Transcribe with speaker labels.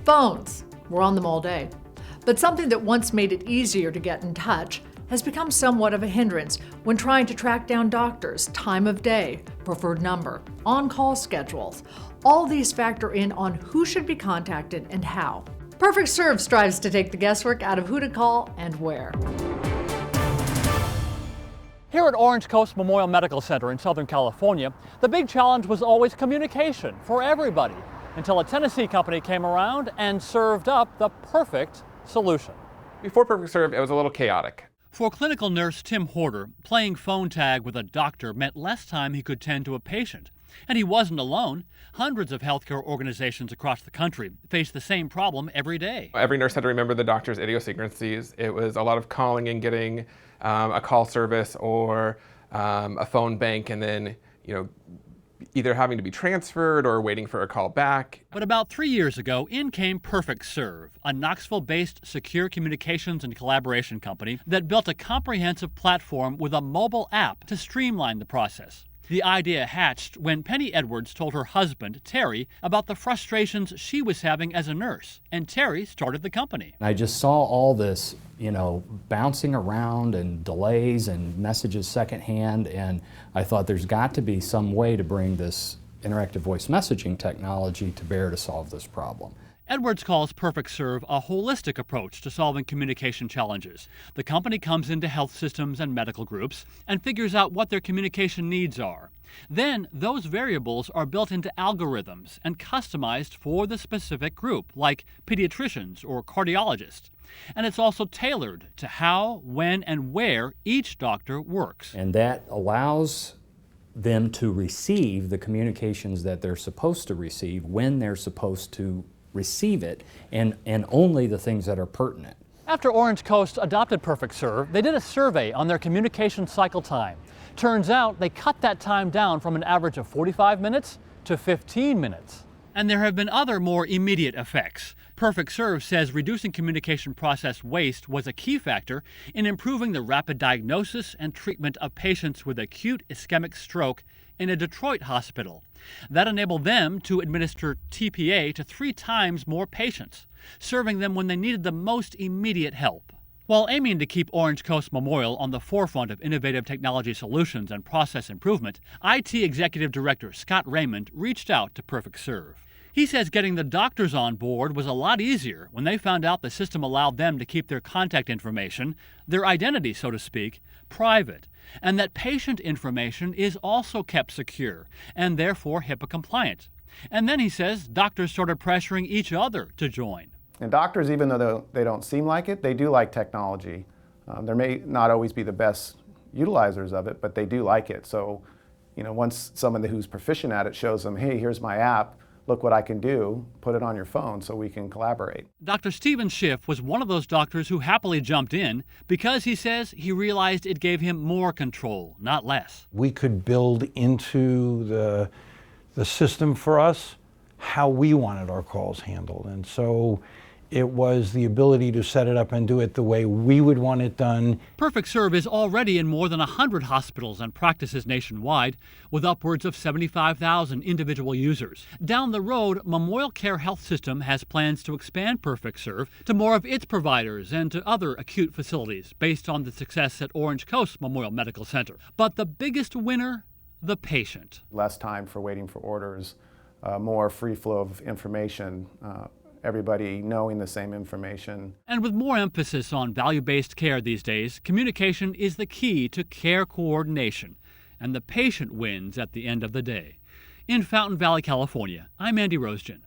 Speaker 1: Phones. We're on them all day. But something that once made it easier to get in touch has become somewhat of a hindrance when trying to track down doctors, time of day, preferred number, on-call schedules. All these factor in on who should be contacted and how. PerfectServe strives to take the guesswork out of who to call and where.
Speaker 2: Here at Orange Coast Memorial Medical Center in Southern California, the big challenge was always communication for everybody, until a Tennessee company came around and served up the perfect solution.
Speaker 3: Before PerfectServe, it was a little chaotic.
Speaker 2: For clinical nurse Tim Horter, playing phone tag with a doctor meant less time he could tend to a patient. And he wasn't alone. Hundreds of healthcare organizations across the country face the same problem every day.
Speaker 3: Every nurse had to remember the doctor's idiosyncrasies. It was a lot of calling and getting a call service or a phone bank, and then, either having to be transferred or waiting for a call back.
Speaker 2: But about 3 years ago, in came PerfectServe, a Knoxville-based secure communications and collaboration company that built a comprehensive platform with a mobile app to streamline the process. The idea hatched when Penny Edwards told her husband, Terry, about the frustrations she was having as a nurse, and Terry started the company.
Speaker 4: I just saw all this, bouncing around and delays and messages secondhand, and I thought there's got to be some way to bring this interactive voice messaging technology to bear to solve this problem.
Speaker 2: Edwards calls PerfectServe a holistic approach to solving communication challenges. The company comes into health systems and medical groups and figures out what their communication needs are. Then those variables are built into algorithms and customized for the specific group, like pediatricians or cardiologists. And it's also tailored to how, when, and where each doctor works.
Speaker 4: And that allows them to receive the communications that they're supposed to receive when they're supposed to receive it, and only the things that are pertinent.
Speaker 2: After Orange Coast adopted PerfectServe, they did a survey on their communication cycle time. Turns out they cut that time down from an average of 45 minutes to 15 minutes. And there have been other more immediate effects. PerfectServe says reducing communication process waste was a key factor in improving the rapid diagnosis and treatment of patients with acute ischemic stroke in a Detroit hospital. That enabled them to administer TPA to 3 times more patients, serving them when they needed the most immediate help. While aiming to keep Orange Coast Memorial on the forefront of innovative technology solutions and process improvement, IT Executive Director Scott Raymond reached out to PerfectServe. He says getting the doctors on board was a lot easier when they found out the system allowed them to keep their contact information, their identity, so to speak, private, and that patient information is also kept secure and therefore HIPAA compliant. And then he says doctors started pressuring each other to join.
Speaker 5: And doctors, even though they don't seem like it, they do like technology. There may not always be the best utilizers of it, but they do like it. So, once someone who's proficient at it shows them, hey, here's my app, look what I can do, put it on your phone so we can collaborate.
Speaker 2: Dr. Stephen Schiff was one of those doctors who happily jumped in because he says he realized it gave him more control, not less.
Speaker 6: We could build into the system for us how we wanted our calls handled. And so it was the ability to set it up and do it the way we would want it done.
Speaker 2: PerfectServe is already in more than 100 hospitals and practices nationwide, with upwards of 75,000 individual users. Down the road, Memorial Care Health System has plans to expand PerfectServe to more of its providers and to other acute facilities based on the success at Orange Coast Memorial Medical Center. But the biggest winner? The patient.
Speaker 5: Less time for waiting for orders, more free flow of information, everybody knowing the same information.
Speaker 2: And with more emphasis on value-based care these days, communication is the key to care coordination, and the patient wins at the end of the day. In Fountain Valley, California, I'm Andy Rosegen,